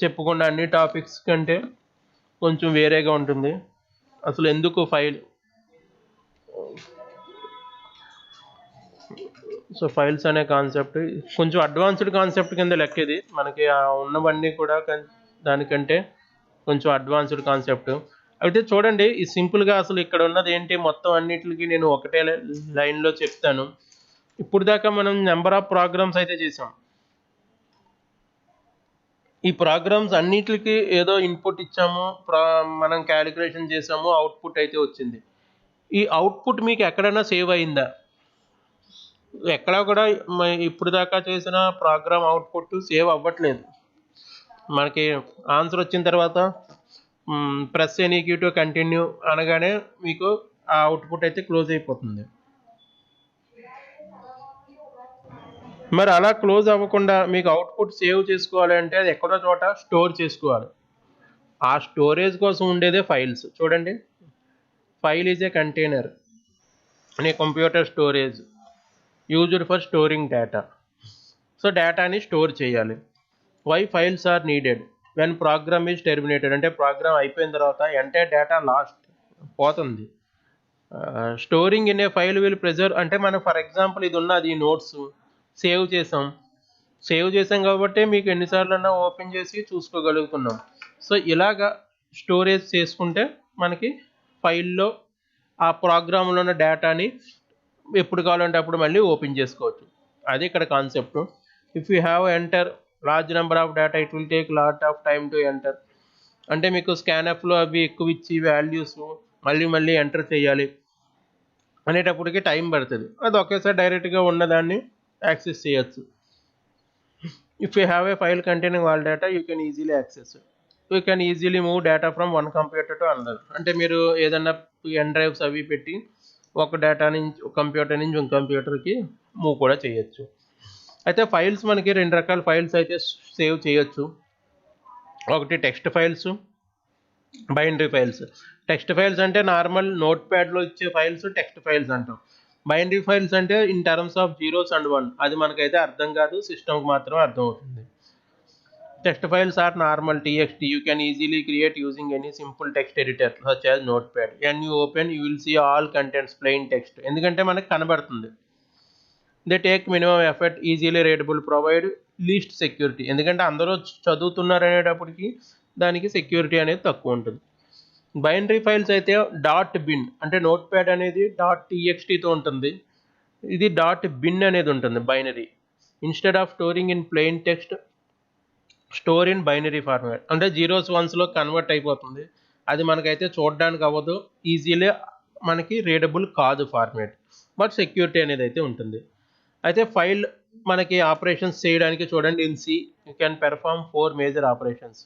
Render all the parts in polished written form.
చెప్పుకున్న అన్ని టాపిక్స్ కంటే కొంచెం వేరేగా ఉంటుంది. అసలు ఎందుకు ఫైల్ సో ఫైల్స్ అనే కాన్సెప్ట్ కొంచెం అడ్వాన్స్డ్ కాన్సెప్ట్ కింద లెక్క ఇది. మనకి ఉన్నవన్నీ కూడా దానికంటే కొంచెం అడ్వాన్స్డ్ కాన్సెప్ట్. అయితే చూడండి, ఈ సింపుల్గా అసలు ఇక్కడ ఉన్నది ఏంటి మొత్తం అన్నిటికి నేను ఒకటే లైన్లో చెప్తాను. ఇప్పుడు దాకా మనం నెంబర్ ఆఫ్ ప్రోగ్రామ్స్ అయితే చేసాం. ఈ ప్రోగ్రామ్స్ అన్నిటికి ఏదో ఇన్పుట్ ఇచ్చాము, మనం క్యాలిక్యులేషన్ చేసాము, అవుట్పుట్ అయితే వచ్చింది. ఈ అవుట్పుట్ మీకు ఎక్కడైనా సేవ్ అయిందా? ఎక్కడా కూడా ఇప్పుడు దాకా చేసిన ప్రోగ్రామ్ అవుట్పుట్ సేవ్ అవ్వట్లేదు. మనకి ఆన్సర్ వచ్చిన తర్వాత ప్రెస్ ఎనీ టు కంటిన్యూ అనగానే మీకు ఆ అవుట్పుట్ అయితే క్లోజ్ అయిపోతుంది. మరి అలా క్లోజ్ అవ్వకుండా మీకు అవుట్పుట్ సేవ్ చేసుకోవాలి అంటే అది ఎక్కడో చోట స్టోర్ చేసుకోవాలి. ఆ స్టోరేజ్ కోసం ఉండేదే ఫైల్స్. చూడండి, file is a container in a computer storage used for storing data. So డేటాని స్టోర్ చేయాలి. Why files are needed when program is terminated, అంటే ప్రోగ్రామ్ అయిపోయిన తర్వాత ఎంటైర్ డేటా లాస్ట్ పోతుంది. Storing in a file will preserve, అంటే మనం for example ఇది ఉన్నది నోట్స్ సేవ్ చేసాం కాబట్టి మీకు ఎన్నిసార్లన్నా ఓపెన్ చేసి చూసుకోగలుగుతున్నాం. సో ఇలాగా స్టోరేజ్ చేసుకుంటే మనకి ఫైల్లో ఆ ప్రోగ్రాంలో ఉన్న డేటాని ఎప్పుడు కావాలంటే అప్పుడు మళ్ళీ ఓపెన్ చేసుకోవచ్చు. అది ఇక్కడ concept. If you have enter large number of data it will take lot of time to enter, అంటే మీకు స్కాన్ఎఫ్లో అవి ఎక్కువ ఇచ్చి వాల్యూస్ మళ్ళీ ఎంటర్ చేయాలి అనేటప్పటికి టైం పడుతుంది. అది ఒకేసారి డైరెక్ట్గా ఉన్నదాన్ని యాక్సెస్ చేయొచ్చు. If you have a file containing all data you can easily access. You can easily move data from one computer to another, అంటే మీరు ఏదన్నా ఎన్ డ్రైవ్స్ అవి పెట్టి ఒక డేటా నుంచి ఒక కంప్యూటర్ నుంచి ఒక కంప్యూటర్కి మూవ్ కూడా చేయొచ్చు. అయితే ఫైల్స్ మనకి రెండు రకాల ఫైల్స్ అయితే సేవ్ చేయొచ్చు. ఒకటి text files, binary files. Text files అంటే నార్మల్ నోట్ ప్యాడ్లో ఇచ్చే ఫైల్స్ టెక్స్ట్ ఫైల్స్ అంటాం. బైనరీ ఫైల్స్ అంటే in terms of 0s and 1, అది మనకైతే అర్థం కాదు, సిస్టమ్కి మాత్రం అర్థం అవుతుంది. Text files are normal TXT. You can easily create using any simple text editor such as Notepad. When you open, you will see all contents plain text. ఎందుకంటే మనకు కనబడుతుంది. They take minimum effort, easily readable, provide least security. ఎందుకంటే అందరూ చదువుతున్నారు అనేటప్పటికి దానికి security అనేది తక్కువ ఉంటుంది. బైనరీ ఫైల్స్ అయితే .bin, అంటే నోట్ ప్యాడ్ అనేది .txtతో ఉంటుంది, ఇది .bin అనేది ఉంటుంది binary. Instead of storing in plain text store in binary format, అంటే 0s 1sలో కన్వర్ట్ అయిపోతుంది. అది మనకైతే చూడడానికి అవ్వదు, ఈజీలీ మనకి రీడబుల్ కాదు ఫార్మాట్, బట్ సెక్యూరిటీ అనేది అయితే ఉంటుంది. అయితే ఫైల్ మనకి ఆపరేషన్స్ చేయడానికి చూడండి, in C you can perform 4 major operations,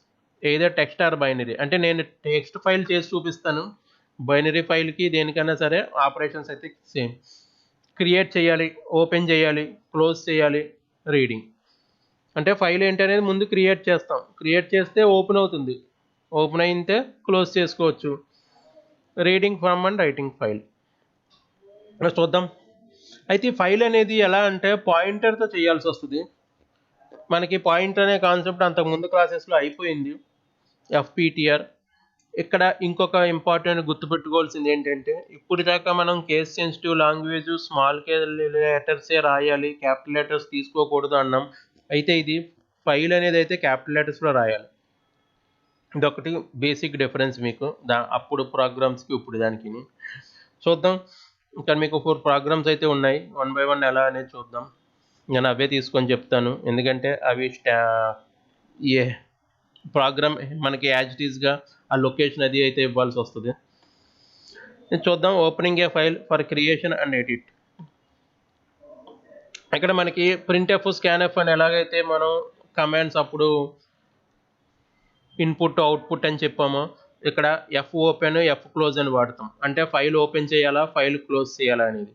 either text are binary. అంటే నేను టెక్స్ట్ ఫైల్ చేసి చూపిస్తాను, బైనరీ ఫైల్కి దేనికైనా సరే ఆపరేషన్స్ అయితే సేమ్. క్రియేట్ చేయాలి, ఓపెన్ చేయాలి, క్లోజ్ చేయాలి, రీడింగ్. అంటే ఫైల్ ఏంటి అనేది ముందు క్రియేట్ చేస్తాం, క్రియేట్ చేస్తే ఓపెన్ అవుతుంది, ఓపెన్ అయితే క్లోజ్ చేసుకోవచ్చు. Reading from and writing file చూద్దాం. అయితే ఈ ఫైల్ అనేది ఎలా అంటే పాయింటర్తో చేయాల్సి వస్తుంది. మనకి పాయింటర్ అనే కాన్సెప్ట్ అంతకుముందు క్లాసెస్లో అయిపోయింది, FPTR. ఇక్కడ ఇంకొక ఇంపార్టెంట్ గుర్తుపెట్టుకోవాల్సింది ఏంటంటే, ఇప్పుడు దాకా మనం కేస్ సెన్సిటివ్ లాంగ్వేజ్ స్మాల్ లెటర్సే రాయాలి, క్యాపిటల్ లెటర్స్ తీసుకోకూడదు అన్నాం. అయితే ఇది ఫైల్ అనేది అయితే క్యాపిటల్ లెటర్స్లో రాయాలి. ఇదొకటి బేసిక్ డిఫరెన్స్ మీకు అప్పుడు ప్రోగ్రామ్స్కి ఇప్పుడు దానికి. చూద్దాం, ఇక్కడ మీకు 4 ప్రోగ్రామ్స్ అయితే ఉన్నాయి, 1 by 1 ఎలా అనేది చూద్దాం. నేను అవే తీసుకొని చెప్తాను, ఎందుకంటే అవి ఏ ప్రోగ్రామ్ మనకి యాజ్ ఇట్ ఈస్గా ఆ లొకేషన్ అది అయితే ఇవ్వాల్సి వస్తుంది. చూద్దాం. Opening A file for creation and edit. ఇక్కడ మనకి ప్రింట్ఎఫ్, స్కాన్ఎఫ్ అని ఎలాగైతే మనం కమాండ్స్ అప్పుడు ఇన్పుట్ అవుట్పుట్ అని చెప్పామో, ఇక్కడ F ఓపెన్ F క్లోజ్ అని వాడతాం. అంటే ఫైల్ ఓపెన్ చేయాలా, ఫైల్ క్లోజ్ చేయాలా అనేది.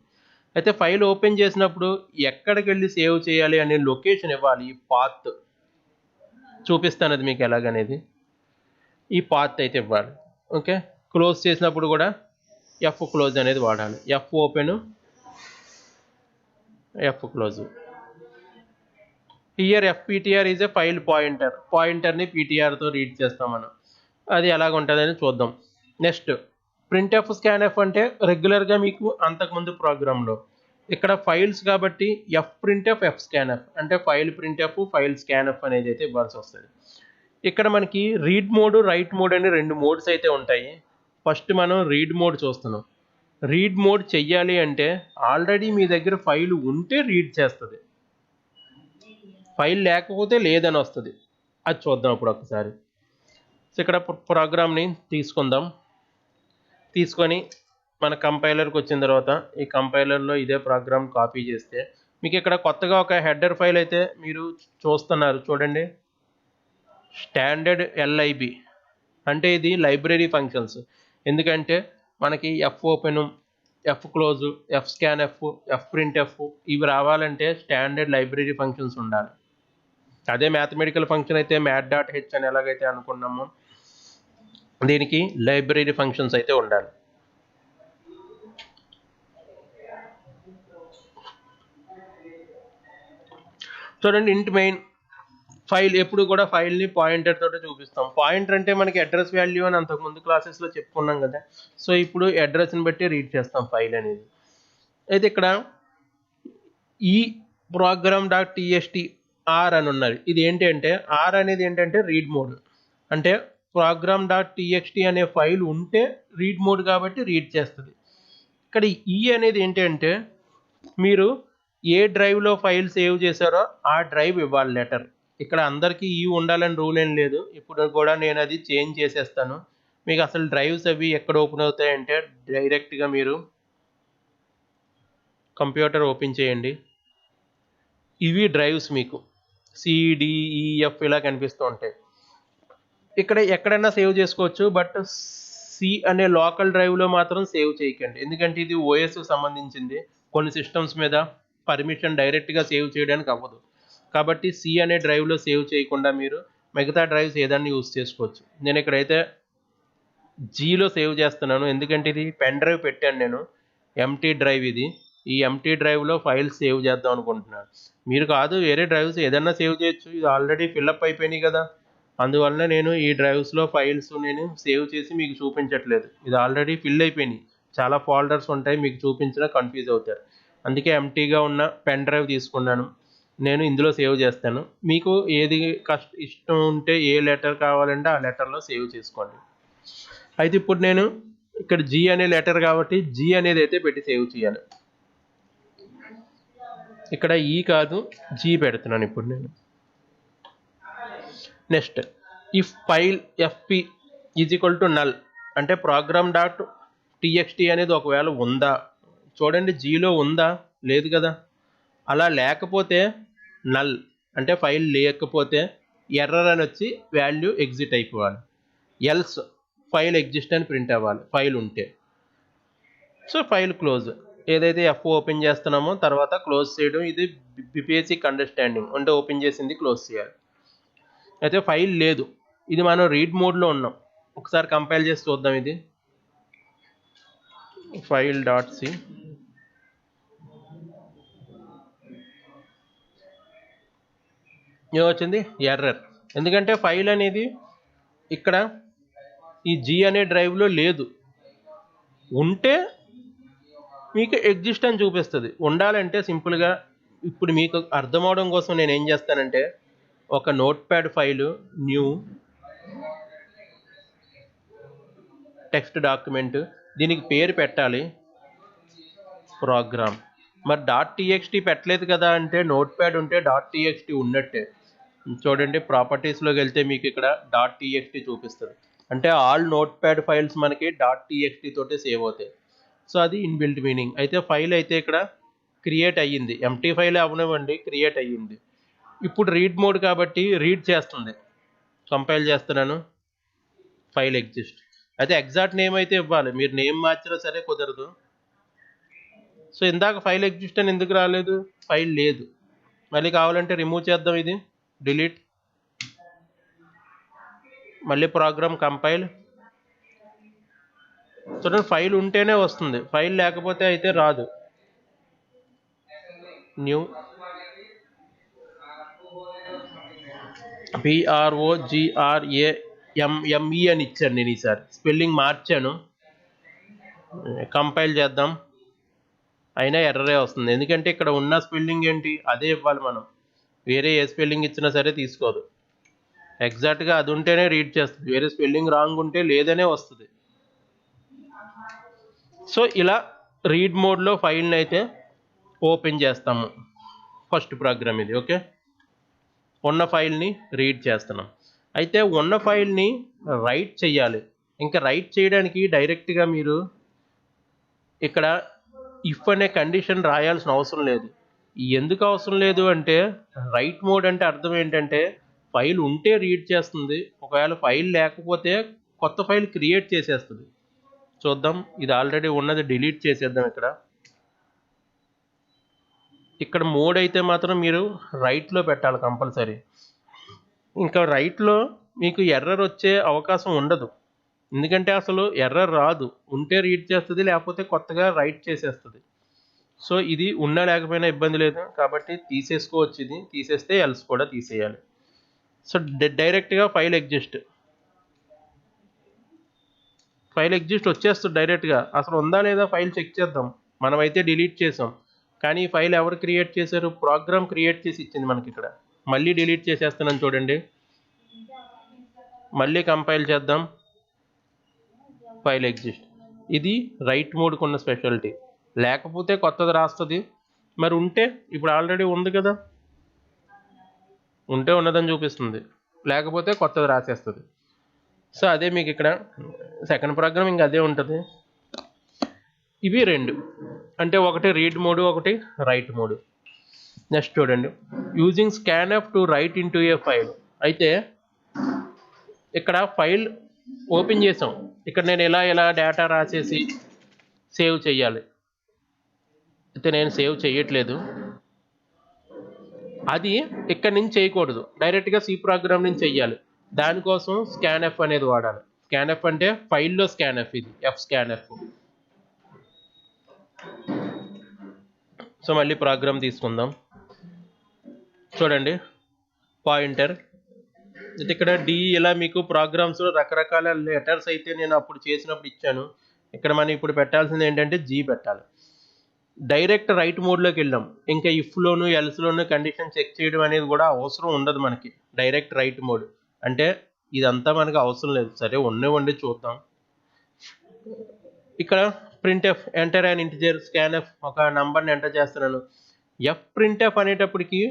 అయితే ఫైల్ ఓపెన్ చేసినప్పుడు ఎక్కడికి వెళ్ళి సేవ్ చేయాలి అనే లొకేషన్ ఇవ్వాలి. ఈ పాత్ చూపిస్తాను, అది మీకు ఎలాగనేది. ఈ పాత్ అయితే ఇవ్వాలి. ఓకే, క్లోజ్ చేసినప్పుడు కూడా F క్లోజ్ అనేది వాడాలి. F open F close. Here FPTR is a file పాయింటర్ని పీటీఆర్తో రీడ్ చేస్తాం మనం. అది ఎలాగ ఉంటుందని చూద్దాం. నెక్స్ట్ ప్రింట్ఎఫ్ స్కాన్ఎఫ్ అంటే రెగ్యులర్గా మీకు అంతకుముందు ప్రోగ్రాంలో ఇక్కడ ఫైల్స్ కాబట్టి ఎఫ్ ప్రింట్ఎఫ్ ఎఫ్ స్కాన్ఎఫ్ అంటే ఫైల్ ప్రింట్ఎఫ్ ఫైల్ స్కాన్ఎఫ్ అనేది అయితే ఇవ్వాల్సి వస్తుంది. ఇక్కడ మనకి రీడ్ మోడ్ రైట్ మోడ్ అని 2 మోడ్స్ అయితే ఉంటాయి. ఫస్ట్ మనం రీడ్ మోడ్ చూస్తున్నాం. రీడ్ మోడ్ చెయ్యాలి అంటే ఆల్రెడీ మీ దగ్గర ఫైల్ ఉంటే రీడ్ చేస్తుంది, ఫైల్ లేకపోతే లేదని వస్తుంది. అది చూద్దాం ఇప్పుడు ఒకసారి. సో ఇక్కడ ప్రోగ్రామ్ని తీసుకొని మన కంపైలర్కి వచ్చిన తర్వాత ఈ కంపైలర్లో ఇదే ప్రోగ్రామ్ కాపీ చేస్తే మీకు ఇక్కడ కొత్తగా ఒక హెడర్ ఫైల్ అయితే మీరు చూస్తున్నారు చూడండి. స్టాండర్డ్ ఎల్ఐబి అంటే ఇది లైబ్రరీ ఫంక్షన్స్. ఎందుకంటే మనకి F open, F close, F scanf, F printf ఇవి రావాలంటే స్టాండర్డ్ లైబ్రరీ ఫంక్షన్స్ ఉండాలి. అదే మ్యాథమెటికల్ ఫంక్షన్ అయితే mat.h అని ఎలాగైతే అనుకున్నామో దీనికి లైబ్రరీ ఫంక్షన్స్ అయితే ఉండాలి. చూడండి ఇంట్ మెయిన్ ఫైల్ ఎప్పుడు కూడా ఫైల్ని పాయింటర్ తోటి చూపిస్తాం. పాయింటర్ అంటే మనకి అడ్రస్ వాల్యూ అని అంతకుముందు క్లాసెస్లో చెప్పుకున్నాం కదా. సో ఇప్పుడు అడ్రస్ని బట్టి రీడ్ చేస్తాం ఫైల్ అనేది. అయితే ఇక్కడ ఈ program.txt ఆర్ అని ఉన్నది. ఇది ఏంటి అంటే ఆర్ అనేది ఏంటంటే రీడ్ మోడ్. అంటే program.txt అనే ఫైల్ ఉంటే రీడ్ మోడ్ కాబట్టి రీడ్ చేస్తుంది. ఇక్కడ ఈ అనేది ఏంటి అంటే మీరు ఏ డ్రైవ్లో ఫైల్ సేవ్ చేశారో ఆ డ్రైవ్ ఇవ్వాలి లెటర్. ఇక్కడ అందరికీ ఈ ఉండాలని రూల్ ఏం లేదు. ఇప్పుడు కూడా నేను అది చేంజ్ చేసేస్తాను. మీకు అసలు డ్రైవ్స్ అవి ఎక్కడ ఓపెన్ అవుతాయంటే డైరెక్ట్గా మీరు కంప్యూటర్ ఓపెన్ చేయండి. ఇవి డ్రైవ్స్ మీకు సిడిఈఎఫ్ ఇలా కనిపిస్తూ ఉంటాయి. ఇక్కడ ఎక్కడైనా సేవ్ చేసుకోవచ్చు, బట్ సి అనే లోకల్ డ్రైవ్లో మాత్రం సేవ్ చేయకండి. ఎందుకంటే ఇది ఓఎస్ సంబంధించింది. కొన్ని సిస్టమ్స్ మీద పర్మిషన్ డైరెక్ట్గా సేవ్ చేయడానికి అవ్వదు. కాబట్టి సి అనే డ్రైవ్లో సేవ్ చేయకుండా మీరు మిగతా డ్రైవ్స్ ఏదైనా యూజ్ చేసుకోవచ్చు. నేను ఇక్కడైతే జీలో సేవ్ చేస్తున్నాను. ఎందుకంటే ఇది పెన్ డ్రైవ్ పెట్టాను నేను, ఎంటీ డ్రైవ్ ఇది. ఈ ఎంటీ డ్రైవ్లో ఫైల్స్ సేవ్ చేద్దాం అనుకుంటున్నాను. మీరు కాదు వేరే డ్రైవ్స్ ఏదైనా సేవ్ చేయొచ్చు. ఇది ఆల్రెడీ ఫిల్అప్ అయిపోయినాయి కదా, అందువల్ల నేను ఈ డ్రైవ్స్లో ఫైల్స్ నేను సేవ్ చేసి మీకు చూపించట్లేదు. ఇది ఆల్రెడీ ఫిల్ అయిపోయినాయి. చాలా ఫోల్డర్స్ ఉంటాయి, మీకు చూపించినా కన్ఫ్యూజ్ అవుతారు. అందుకే ఎంటీగా ఉన్న పెన్ డ్రైవ్ తీసుకున్నాను. నేను ఇందులో సేవ్ చేస్తాను. మీకు ఏది ఇష్టం ఉంటే ఏ లెటర్ కావాలంటే ఆ లెటర్లో సేవ్ చేసుకోండి. అయితే ఇప్పుడు నేను ఇక్కడ జీ అనే లెటర్ కాబట్టి జీ అనేది అయితే పెట్టి సేవ్ చేయాలి. ఇక్కడ ఈ కాదు జీ పెడుతున్నాను ఇప్పుడు నేను. Next if file FP is equal to null అంటే program.txt అనేది ఒకవేళ ఉందా చూడండి. జీలో ఉందా లేదు కదా. అలా లేకపోతే నల్ అంటే ఫైల్ లేకపోతే ఎర్రర్ అని వచ్చి వాల్యూ ఎగ్జిట్ అయిపోవాలి. ఎల్స్ ఫైల్ ఎగ్జిస్ట్ అని ప్రింట్ అవ్వాలి ఫైల్ ఉంటే. సో ఫైల్ క్లోజ్, ఏదైతే ఎఫ్ ఓపెన్ చేస్తున్నామో తర్వాత క్లోజ్ చేయడం, ఇది బేసిక్ అండర్స్టాండింగ్. అంటే ఓపెన్ చేసింది క్లోజ్ చేయాలి. అయితే ఫైల్ లేదు, ఇది మనం రీడ్ మోడ్లో ఉన్నాం. ఒకసారి కంపైల్ చేసి చూద్దాం. ఇది file.c ఏమొచ్చింది ఎర్రర్. ఎందుకంటే ఫైల్ అనేది ఇక్కడ ఈ జీ అనే డ్రైవ్లో లేదు. ఉంటే మీకు ఎగ్జిస్ట్ అని చూపిస్తుంది. ఉండాలంటే సింపుల్గా ఇప్పుడు మీకు అర్థం అవడం కోసం నేను ఏం చేస్తానంటే ఒక note pad file new text document, దీనికి పేరు పెట్టాలి ప్రోగ్రామ్. మరి .txt పెట్టలేదు కదా అంటే నోట్ ప్యాడ్ ఉంటే .txt ఉన్నట్టే. చూడండి ప్రాపర్టీస్లోకి వెళ్తే మీకు ఇక్కడ .txt చూపిస్తుంది. అంటే ఆల్ నోట్ ప్యాడ్ ఫైల్స్ మనకి .txt తోటే సేవ్ అవుతాయి. సో అది ఇన్బిల్ట్ మీనింగ్. అయితే ఫైల్ అయితే ఇక్కడ క్రియేట్ అయ్యింది, ఎంటీ ఫైల్ అవనివ్వండి క్రియేట్ అయ్యింది. ఇప్పుడు రీడ్ మోడ్ కాబట్టి రీడ్ చేస్తుంది. కంపైల్ చేస్తున్నాను, ఫైల్ ఎగ్జిస్ట్. అయితే ఎగ్జాక్ట్ నేమ్ అయితే ఇవ్వాలి, మీరు నేమ్ మార్చినా సరే కుదరదు. సో ఇందాక ఫైల్ ఎగ్జిస్ట్ అని ఎందుకు రాలేదు, ఫైల్ లేదు. మళ్ళీ కావాలంటే రిమూవ్ చేద్దాం, ఇది డిలీట్, మళ్ళీ ప్రోగ్రామ్ కంపైల్. చూడండి ఫైల్ ఉంటేనే వస్తుంది, ఫైల్ లేకపోతే అయితే రాదు. న్యూ PROGRAMME అని ఇచ్చాను నేను ఈసారి, స్పెల్లింగ్ మార్చాను. కంపైల్ చేద్దాం, అయినా ఎర్రరే వస్తుంది. ఎందుకంటే ఇక్కడ ఉన్న స్పెల్లింగ్ ఏంటి, అదే ఇవ్వాలి మనం. వేరే ఏ స్పెల్లింగ్ ఇచ్చినా సరే తీసుకోదు. ఎగ్జాక్ట్గా అది ఉంటేనే రీడ్ చేస్తుంది, వేరే స్పెల్లింగ్ రాంగ్ ఉంటే లేదనే వస్తుంది. సో ఇలా రీడ్ మోడ్లో ఫైల్ని అయితే ఓపెన్ చేస్తాము. ఫస్ట్ ప్రోగ్రామ్ ఇది. ఓకే, ఉన్న ఫైల్ని రీడ్ చేస్తున్నాం. అయితే ఉన్న ఫైల్ని రైట్ చేయాలి. ఇంకా రైట్ చేయడానికి డైరెక్ట్గా మీరు ఇక్కడ ఇఫ్ అనే కండిషన్ రాయాల్సిన అవసరం లేదు. ఎందుకు అవసరం లేదు అంటే, రైట్ మోడ్ అంటే అర్థం ఏంటంటే ఫైల్ ఉంటే రీడ్ చేస్తుంది, ఒకవేళ ఫైల్ లేకపోతే కొత్త ఫైల్ క్రియేట్ చేసేస్తుంది. చూద్దాం, ఇది ఆల్రెడీ ఉన్నది డిలీట్ చేసేద్దాం. ఇక్కడ మోడ్ అయితే మాత్రం మీరు రైట్లో పెట్టాలి కంపల్సరీ. ఇంకా రైట్లో మీకు ఎర్రర్ వచ్చే అవకాశం ఉండదు, ఎందుకంటే అసలు ఎర్రర్ రాదు. ఉంటే రీడ్ చేస్తుంది, లేకపోతే కొత్తగా రైట్ చేసేస్తుంది. సో ఇది ఉన్నా లేకపోయినా ఇబ్బంది లేదు కాబట్టి తీసేసుకోవచ్చు. ఇది తీసేస్తే ఎల్స్ కూడా తీసేయాలి. సో డైరెక్ట్గా ఫైల్ ఎగ్జిస్ట్ వచ్చేస్తుంది డైరెక్ట్గా. అసలు ఉందా లేదా ఫైల్ చెక్ చేద్దాం. మనమైతే డిలీట్ చేసాం, కానీ ఈ ఫైల్ ఎవరు క్రియేట్ చేశారు, ప్రోగ్రామ్ క్రియేట్ చేసి ఇచ్చింది మనకి. ఇక్కడ మళ్ళీ డిలీట్ చేసేస్తున్నాను చూడండి. మళ్ళీ కంపైల్ చేద్దాం, ఫైల్ ఎగ్జిస్ట్. ఇది రైట్ మోడ్కి ఉన్న స్పెషాలిటీ. లేకపోతే కొత్తది రాస్తుంది, మరి ఉంటే ఇప్పుడు ఆల్రెడీ ఉంది కదా, ఉంటే ఉన్నదని చూపిస్తుంది, లేకపోతే కొత్తది రాసేస్తుంది. సో అదే మీకు ఇక్కడ సెకండ్ ప్రోగ్రామ్ ఇంకా అదే ఉంటుంది. ఇవి రెండు, అంటే ఒకటి రీడ్ మోడ్, ఒకటి రైట్ మోడ్. నెక్స్ట్ చూడండి, using scanf to right in to A file. అయితే ఇక్కడ ఫైల్ ఓపెన్ చేసాం, ఇక్కడ నేను ఎలా డేటా రాసేసి సేవ్ చేయాలి. అయితే నేను సేవ్ చేయట్లేదు, అది ఇక్కడ నుంచి చేయకూడదు, డైరెక్ట్గా సి ప్రోగ్రామ్ నుంచి చెయ్యాలి. దానికోసం స్కాన్ఎఫ్ అనేది వాడాలి. స్కాన్ఎఫ్ అంటే ఫైల్లో స్కాన్ఎఫ్, ఇది ఎఫ్ స్కాన్ఎఫ్. సో మళ్ళీ ప్రోగ్రామ్ తీసుకుందాం. చూడండి, పాయింటర్. అయితే ఇక్కడ డి, ఇలా మీకు ప్రోగ్రామ్స్లో రకరకాల లెటర్స్ అయితే నేను అప్పుడు చేసినప్పుడు ఇచ్చాను. ఇక్కడ మనం ఇప్పుడు పెట్టాల్సింది ఏంటంటే జీ పెట్టాలి. డైరెక్ట్ రైట్ మోడ్లోకి వెళ్ళాం, ఇంకా ఇఫ్లోను ఎల్స్లోను కండిషన్ చెక్ చేయడం అనేది కూడా అవసరం ఉండదు మనకి. డైరెక్ట్ రైట్ మోడ్ అంటే ఇదంతా మనకు అవసరం లేదు. సరే ఉండి చూద్దాం. ఇక్కడ printf enter and integer scanf, ఒక నంబర్ని ఎంటర్ చేస్తున్నాను. ఎఫ్ ప్రింట్ఎఫ్ అనేటప్పటికి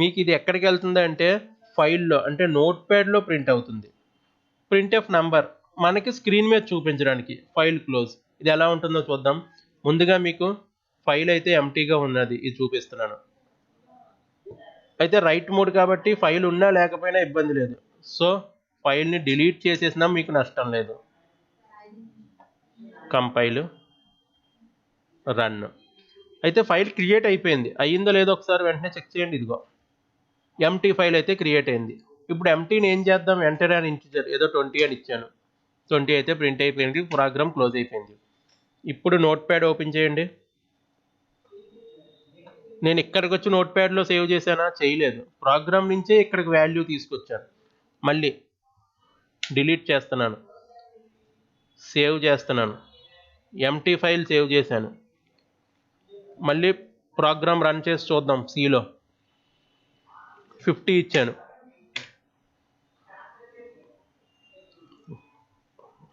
మీకు ఇది ఎక్కడికి వెళ్తుంది అంటే ఫైల్లో, అంటే నోట్ ప్యాడ్లో ప్రింట్ అవుతుంది. ప్రింట్ఎఫ్ నంబర్ మనకి స్క్రీన్ మీద చూపించడానికి. ఫైల్ క్లోజ్, ఇది ఎలా ఉంటుందో చూద్దాం. ముందుగా మీకు ఫైల్ అయితే ఎంటీగా ఉన్నది, ఇది చూపిస్తున్నాను. అయితే రైట్ మోడ్ కాబట్టి ఫైల్ ఉన్నా లేకపోయినా ఇబ్బంది లేదు. సో ఫైల్ని డిలీట్ చేసేసినా మీకు నష్టం లేదు. Compile, run. అయితే ఫైల్ క్రియేట్ అయిపోయింది, అయ్యిందో లేదో ఒకసారి వెంటనే చెక్ చేయండి. ఇదిగో ఎంటీ ఫైల్ అయితే క్రియేట్ అయింది. ఇప్పుడు ఎంటీని ఏం చేద్దాం, ఎంటర్ అండ్ ఇంటిజర్, ఏదో 20 అని ఇచ్చాను. 20 అయితే ప్రింట్ అయిపోయింది, ప్రోగ్రామ్ క్లోజ్ అయిపోయింది. ఇప్పుడు నోట్ ప్యాడ్ ఓపెన్ చేయండి. నేను ఇక్కడికి వచ్చి నోట్ ప్యాడ్లో సేవ్ చేశానా, చేయలేదు. ప్రోగ్రామ్ నుంచే ఇక్కడికి వాల్యూ తీసుకొచ్చాను. మళ్ళీ డిలీట్ చేస్తున్నాను, సేవ్ చేస్తున్నాను, ఎంటీ ఫైల్ సేవ్ చేశాను. మళ్ళీ ప్రోగ్రామ్ రన్ చేసి చూద్దాం. సిలో 50 ఇచ్చాను,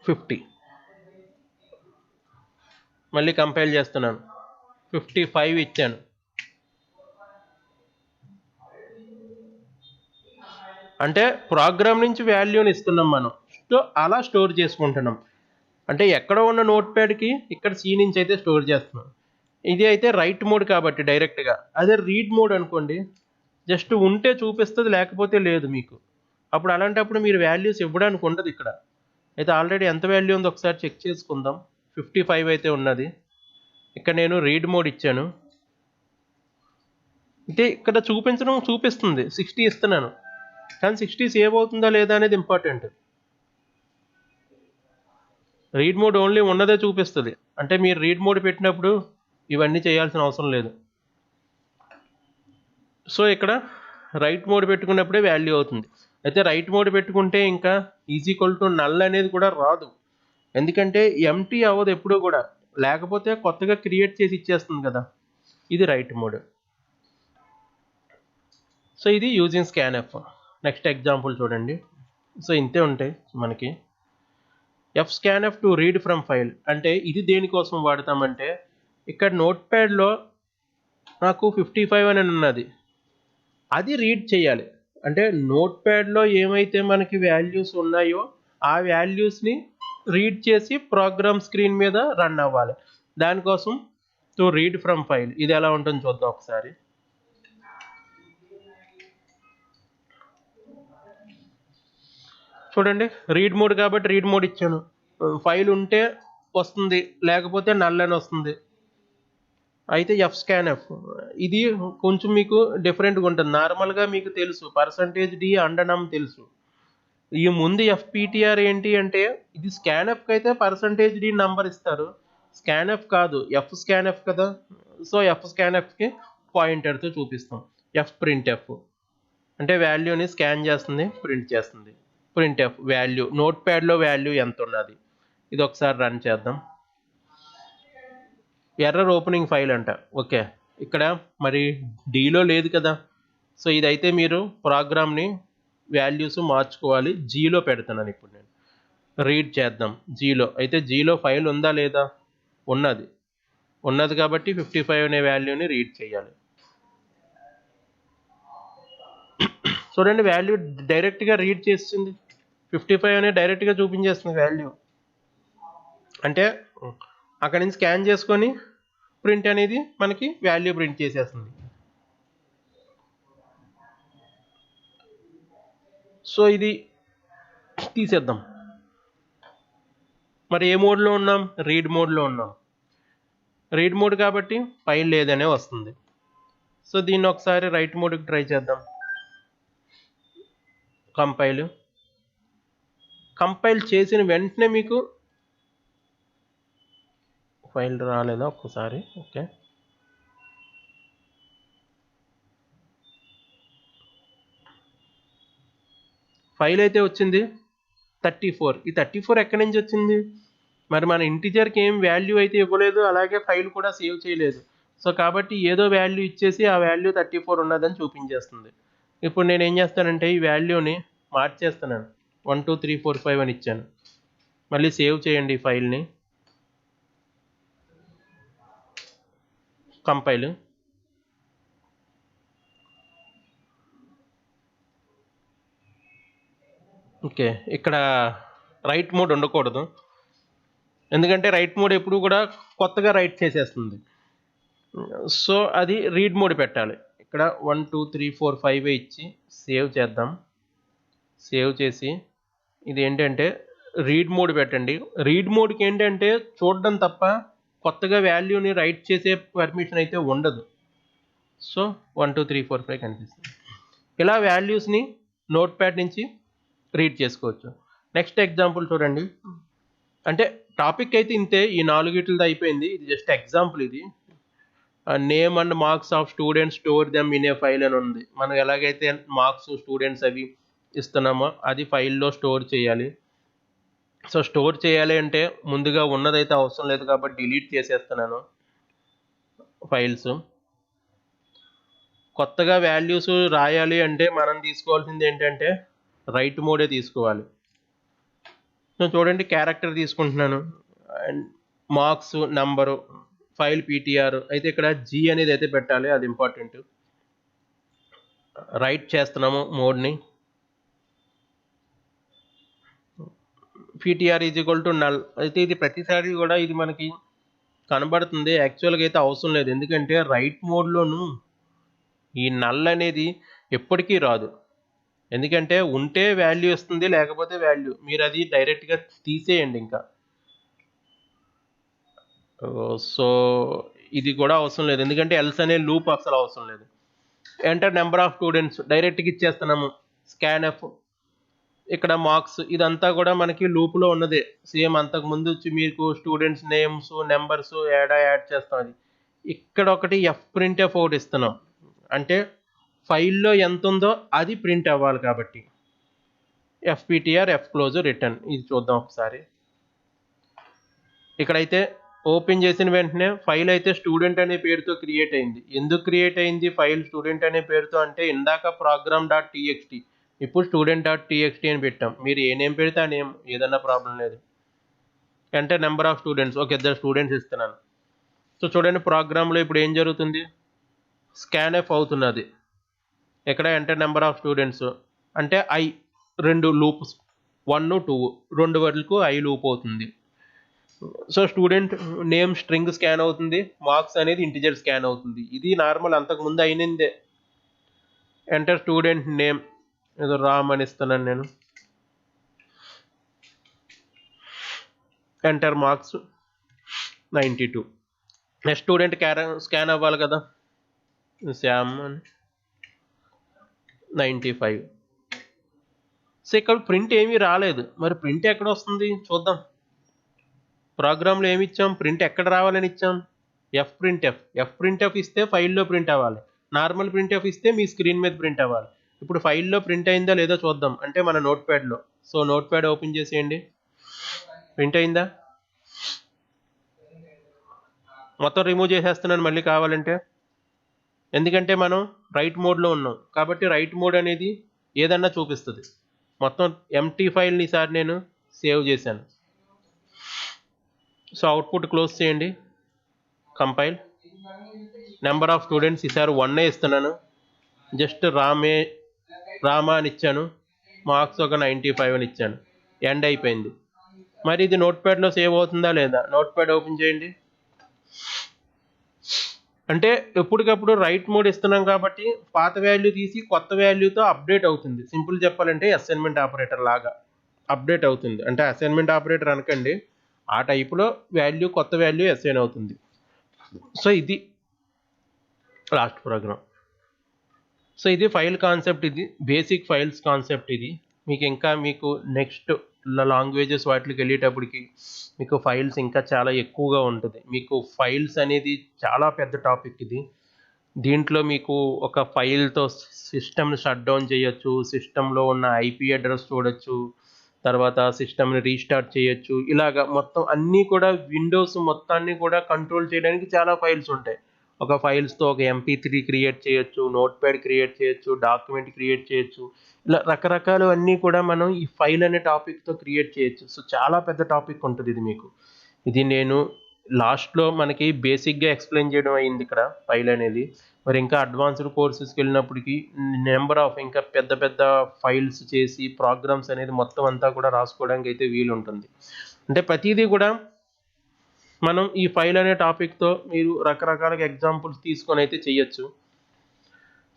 50. మళ్ళీ కంపైల్ చేస్తున్నాను, 55 ఇచ్చాను. అంటే ప్రోగ్రామ్ నుంచి వాల్యూని ఇస్తున్నాం మనం. సో అలా స్టోర్ చేసుకుంటున్నాం. అంటే ఎక్కడ ఉన్న నోట్ ప్యాడ్కి ఇక్కడ సి నుంచి అయితే స్టోర్ చేస్తున్నాం. ఇది అయితే రైట్ మోడ్ కాబట్టి డైరెక్ట్గా. అదే రీడ్ మోడ్ అనుకోండి, జస్ట్ ఉంటే చూపిస్తుంది, లేకపోతే లేదు మీకు. అప్పుడు అలాంటప్పుడు మీరు వాల్యూస్ ఇవ్వడానికి ఉండదు ఇక్కడ. అయితే ఆల్రెడీ ఎంత వాల్యూ ఉందో ఒకసారి చెక్ చేసుకుందాం. 55 అయితే ఉన్నది. ఇక్కడ నేను రీడ్ మోడ్ ఇచ్చాను, అయితే ఇక్కడ చూపిస్తుంది 60 ఇస్తున్నాను, కానీ 60 సేవ్ అవుతుందా లేదా అనేది ఇంపార్టెంట్. రీడ్ మోడ్ ఓన్లీ ఉన్నదే చూపిస్తుంది, అంటే మీరు రీడ్ మోడ్ పెట్టినప్పుడు ఇవన్నీ చేయాల్సిన అవసరం లేదు. సో ఇక్కడ రైట్ మోడ్ పెట్టుకున్నప్పుడే వాల్యూ అవుతుంది. అయితే రైట్ మోడ్ పెట్టుకుంటే ఇంకా నల్ అనేది కూడా రాదు, ఎందుకంటే ఎంటీ అవ్వదు ఎప్పుడూ కూడా, లేకపోతే కొత్తగా క్రియేట్ చేసి ఇచ్చేస్తుంది కదా. ఇది రైట్ మోడ్. సో ఇది యూజింగ్ స్కాన్ఎఫ్. నెక్స్ట్ ఎగ్జాంపుల్ చూడండి. సో ఇంతే ఉంటాయి మనకి. fscanf to read from file అంటే ఇది దేనికోసం వాడతామంటే, ఇక్కడ నోట్ ప్యాడ్లో నాకు 55 అని ఉన్నది, అది రీడ్ చేయాలి. అంటే నోట్ ప్యాడ్లో ఏమైతే మనకి వాల్యూస్ ఉన్నాయో ఆ వాల్యూస్ని రీడ్ చేసి ప్రోగ్రామ్ స్క్రీన్ మీద రన్ అవ్వాలి. దానికోసం టు రీడ్ ఫ్రమ్ ఫైల్. ఇది ఎలా ఉంటుందో చూద్దాం ఒకసారి. చూడండి, రీడ్ మోడ్ కాబట్టి రీడ్ మోడ్ ఇచ్చాను. ఫైల్ ఉంటే వస్తుంది, లేకపోతే నల్ అని వస్తుంది. అయితే fscanf ఇది కొంచెం మీకు డిఫరెంట్గా ఉంటుంది. నార్మల్గా మీకు తెలుసు %d అండనం తెలుసు. ఈ ముందు fptr ఏంటి అంటే, ఇది స్కాన్ఎఫ్కి అయితే %d నంబర్ ఇస్తారు, స్కాన్ఎఫ్ కాదు fscanf కదా. సో fscanfకి పాయింటర్తో చూపిస్తాం. fprintf అంటే వాల్యూని స్కాన్ చేస్తుంది, ప్రింట్ చేస్తుంది. printf వాల్యూ, నోట్ ప్యాడ్లో వాల్యూ ఎంత ఉన్నది. ఇది ఒకసారి రన్ చేద్దాం. ఎర్రర్ ఓపెనింగ్ ఫైల్ అంట. ఓకే, ఇక్కడ మరి డీలో లేదు కదా. సో ఇదైతే మీరు ప్రోగ్రామ్ని వాల్యూస్ మార్చుకోవాలి. జీలో పెడుతున్నాను ఇప్పుడు నేను. రీడ్ చేద్దాం జీలో. అయితే జీలో ఫైల్ ఉందా లేదా, ఉన్నది కాబట్టి 55 అనే వాల్యూని రీడ్ చేయాలి. చూడండి, వాల్యూ డైరెక్ట్గా రీడ్ చేస్తుంది. 55 అనే డైరెక్ట్గా చూపించేస్తుంది వాల్యూ. అంటే అక్కడి నుంచి స్కాన్ చేసుకొని ప్రింట్ అనేది మనకి వాల్యూ ప్రింట్ చేసేస్తుంది. సో ఇది తీసేద్దాం. మరి ఏ మోడ్లో ఉన్నాం, రీడ్ మోడ్లో ఉన్నాం. రీడ్ మోడ్ కాబట్టి ఫైల్ లేదనే వస్తుంది. సో దీన్ని ఒకసారి రైట్ మోడ్కి ట్రై చేద్దాం. కంపైల్ చేసిన వెంటనే మీకు ఫైల్ రాలేదా ఒక్కసారి. ఓకే, ఫైల్ అయితే వచ్చింది 34. ఈ 34 ఎక్కడి నుంచి వచ్చింది, మరి మన ఇంటిజర్కి ఏం వాల్యూ అయితే ఇవ్వలేదు, అలాగే ఫైల్ కూడా సేవ్ చేయలేదు. సో కాబట్టి ఏదో వాల్యూ ఇచ్చేసి ఆ వాల్యూ 34 ఉన్నదని చూపించేస్తుంది. ఇప్పుడు నేను ఏం చేస్తానంటే ఈ వాల్యూని మార్చేస్తున్నాను, 1 2 3 4 5 అని ఇచ్చాను. మళ్ళీ సేవ్ చేయండి ఈ ఫైల్ని. కంపైల్. ఓకే, ఇక్కడ రైట్ మోడ్ ఉండకూడదు, ఎందుకంటే రైట్ మోడ్ ఎప్పుడు కూడా కొత్తగా రైట్ చేసేస్తుంది. సో అది రీడ్ మోడ్ పెట్టాలి. ఇక్కడ 1 2 3 4 5 ఇచ్చి సేవ్ చేద్దాం. సేవ్ చేసి ఇది ఏంటంటే రీడ్ మోడ్ పెట్టండి. రీడ్ మోడ్కి ఏంటంటే చూడడం తప్ప కొత్తగా వాల్యూని రైట్ చేసే పర్మిషన్ అయితే ఉండదు. సో 1 2 3 4 5 కనిపిస్తుంది. ఇలా వాల్యూస్ని నోట్ ప్యాడ్ నుంచి రీడ్ చేసుకోవచ్చు. నెక్స్ట్ ఎగ్జాంపుల్ చూడండి. అంటే టాపిక్ అయితే ఇంతే, ఈ 4 వీటితో అయిపోయింది. ఇది జస్ట్ ఎగ్జాంపుల్. ఇది name and marks of students store them in a file అని ఉంది. మనం ఎలాగైతే మార్క్స్ స్టూడెంట్స్ అవి ఇస్తున్నామో అది ఫైల్లో స్టోర్ చేయాలి. సో స్టోర్ చేయాలి అంటే ముందుగా ఉన్నదైతే అవసరం లేదు కాబట్టి డిలీట్ చేసేస్తున్నాను ఫైల్స్. కొత్తగా వాల్యూస్ రాయాలి అంటే మనం తీసుకోవాల్సింది ఏంటంటే రైట్ మోడే తీసుకోవాలి. సో చూడండి, క్యారెక్టర్ తీసుకుంటున్నాను and marks number, file PTR. అయితే ఇక్కడ జీ అనేది అయితే పెట్టాలి, అది ఇంపార్టెంట్. రైట్ చేస్తున్నాము మోడ్ని. PTR is equal to null. అయితే ఇది ప్రతిసారి కూడా ఇది మనకి కనబడుతుంది, యాక్చువల్గా అయితే అవసరం లేదు, ఎందుకంటే రైట్ మోడ్లోను ఈ నల్ అనేది ఎప్పటికీ రాదు. ఎందుకంటే ఉంటే వాల్యూ ఇస్తుంది, లేకపోతే వాల్యూ, మీరు అది డైరెక్ట్గా తీసేయండి ఇంకా. సో ఇది కూడా అవసరం లేదు, ఎందుకంటే ఎల్స్ అనే లూప్ అసలు అవసరం లేదు. ఎంటర్ నెంబర్ ఆఫ్ స్టూడెంట్స్ డైరెక్ట్గా ఇచ్చేస్తున్నాము. స్కాన్ఎఫ్, ఇక్కడ మార్క్స్, ఇదంతా కూడా మనకి లూప్లో ఉన్నదే. సేమ్ అంతకుముందు వచ్చి మీకు స్టూడెంట్స్ నేమ్స్ నెంబర్స్ యాడ్ చేస్తాం. అది ఇక్కడ ఒకటి fprintf ఒకటి ఇస్తున్నాం, అంటే ఫైల్లో ఎంత ఉందో అది ప్రింట్ అవ్వాలి కాబట్టి. ఎఫ్పిటిఆర్ ఎఫ్ క్లోజ్ రిటర్న్. ఇది చూద్దాం ఒకసారి. ఇక్కడైతే ఓపెన్ చేసిన వెంటనే ఫైల్ అయితే స్టూడెంట్ అనే పేరుతో క్రియేట్ అయింది. ఎందుకు క్రియేట్ అయింది ఫైల్ స్టూడెంట్ అనే పేరుతో అంటే ఇందాక program.txt ఇప్పుడు student.txt అని పెట్టాం. మీరు ఏ నేమ్ పెడితే ఆ నేమ్ ఏదన్నా ప్రాబ్లం లేదు. అంటే నెంబర్ ఆఫ్ స్టూడెంట్స్, ఒక 2 స్టూడెంట్స్ ఇస్తున్నాను. సో చూడండి ప్రోగ్రాంలో ఇప్పుడు ఏం జరుగుతుంది, స్కాన్ఎఫ్ అవుతున్నది. ఇక్కడ ఎంటర్ నెంబర్ ఆఫ్ స్టూడెంట్స్ అంటే ఐ 2 లూప్స్ 1 2 2 వరకు ఐ లూప్ అవుతుంది. So student name string scan అవుతుంది, మార్క్స్ అనేది ఇంటిజర్ స్కాన్ అవుతుంది. ఇది నార్మల్ అంతకుముందు అయినందే. ఎంటర్ స్టూడెంట్ నేమ్ ఏదో రామ్ అని ఇస్తున్నాను నేను. Enter marks 92. Next student scan అవ్వాలి కదా, శ్యామ్ 95. సో ఇక్కడ ప్రింట్ ఏమీ రాలేదు, మరి ప్రింట్ ఎక్కడ వస్తుంది చూద్దాం. ప్రోగ్రాంలో ఏమి ఇచ్చాం, ప్రింట్ ఎక్కడ రావాలని ఇచ్చాం, ఎఫ్ ప్రింట్ ఎఫ్ ఇస్తే ఫైల్లో ప్రింట్ అవ్వాలి, నార్మల్ ప్రింట్ ఎఫ్ ఇస్తే మీ స్క్రీన్ మీద ప్రింట్ అవ్వాలి. ఇప్పుడు ఫైల్లో ప్రింట్ అయిందా లేదో చూద్దాం, అంటే మన నోట్ ప్యాడ్లో. సో నోట్ ప్యాడ్ ఓపెన్ చేసేయండి. ప్రింట్ అయిందా, మొత్తం రిమూవ్ చేసేస్తున్నాను మళ్ళీ కావాలంటే, ఎందుకంటే మనం రైట్ మోడ్లో ఉన్నాం కాబట్టి రైట్ మోడ్ అనేది ఏదన్నా చూపిస్తుంది. మొత్తం ఎంటీ ఫైల్ని ఈసారి నేను సేవ్ చేశాను. సో అవుట్పుట్ క్లోజ్ చేయండి, కంపైల్. నెంబర్ ఆఫ్ స్టూడెంట్స్ ఈసారి 1 ఇస్తున్నాను, జస్ట్ రామా అని ఇచ్చాను, మార్క్స్ ఒక 95 అని ఇచ్చాను, ఎండ్ అయిపోయింది. మరి ఇది నోట్ ప్యాడ్లో సేవ్ అవుతుందా లేదా, నోట్ ప్యాడ్ ఓపెన్ చేయండి. అంటే ఎప్పటికప్పుడు రైట్ మోడ్ ఇస్తున్నాం కాబట్టి పాత వాల్యూ తీసి కొత్త వాల్యూతో అప్డేట్ అవుతుంది. సింపుల్ చెప్పాలంటే అసైన్మెంట్ ఆపరేటర్ లాగా అప్డేట్ అవుతుంది. అంటే అసైన్మెంట్ ఆపరేటర్ అనకండి, ఆ టైపులో వాల్యూ కొత్త వాల్యూ అసైన్ అవుతుంది. సో ఇది లాస్ట్ ప్రోగ్రామ్. సో ఇది ఫైల్ కాన్సెప్ట్, ఇది బేసిక్ ఫైల్స్ కాన్సెప్ట్. ఇది మీకు నెక్స్ట్ లాంగ్వేజెస్ వాటికి వెళ్ళేటప్పటికి మీకు ఫైల్స్ ఇంకా చాలా ఎక్కువగా ఉంటుంది. మీకు ఫైల్స్ అనేది చాలా పెద్ద టాపిక్ ఇది. దీంట్లో మీకు ఒక ఫైల్తో సిస్టమ్ని షట్ డౌన్ చేయొచ్చు, సిస్టంలో ఉన్న ఐపీ అడ్రస్ చూడొచ్చు, తర్వాత సిస్టమ్ని రీస్టార్ట్ చేయొచ్చు. ఇలాగా మొత్తం అన్నీ కూడా విండోస్ మొత్తాన్ని కూడా కంట్రోల్ చేయడానికి చాలా ఫైల్స్ ఉంటాయి. ఒక ఫైల్స్తో ఒక MP3 క్రియేట్ చేయొచ్చు, నోట్ ప్యాడ్ క్రియేట్ చేయొచ్చు, డాక్యుమెంట్ క్రియేట్ చేయొచ్చు. ఇలా రకరకాలు అన్నీ కూడా మనం ఈ ఫైల్ అనే టాపిక్తో క్రియేట్ చేయొచ్చు. సో చాలా పెద్ద టాపిక్ ఉంటుంది ఇది మీకు. ఇది నేను లాస్ట్లో మనకి బేసిక్గా ఎక్స్ప్లెయిన్ చేయడం అయింది ఇక్కడ ఫైల్ అనేది. మరి ఇంకా అడ్వాన్స్డ్ కోర్సెస్కి వెళ్ళినప్పటికీ నెంబర్ ఆఫ్ ఇంకా పెద్ద పెద్ద ఫైల్స్ చేసి ప్రోగ్రామ్స్ అనేది మొత్తం అంతా కూడా రాసుకోవడానికి అయితే వీలు ఉంటుంది. అంటే ప్రతిదీ కూడా మనం ఈ ఫైల్ అనే టాపిక్తో మీరు రకరకాల ఎగ్జాంపుల్స్ తీసుకొని అయితే చేయొచ్చు.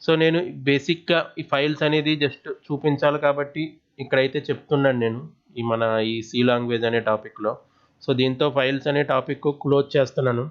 సో నేను బేసిక్గా ఈ ఫైల్స్ అనేది జస్ట్ చూపించాలి కాబట్టి ఇక్కడైతే చెప్తున్నాను నేను ఈ సి లాంగ్వేజ్ అనే టాపిక్లో. సో దీంతో ఫైల్స్ అనే టాపిక్ క్లోజ్ చేస్తున్నాను.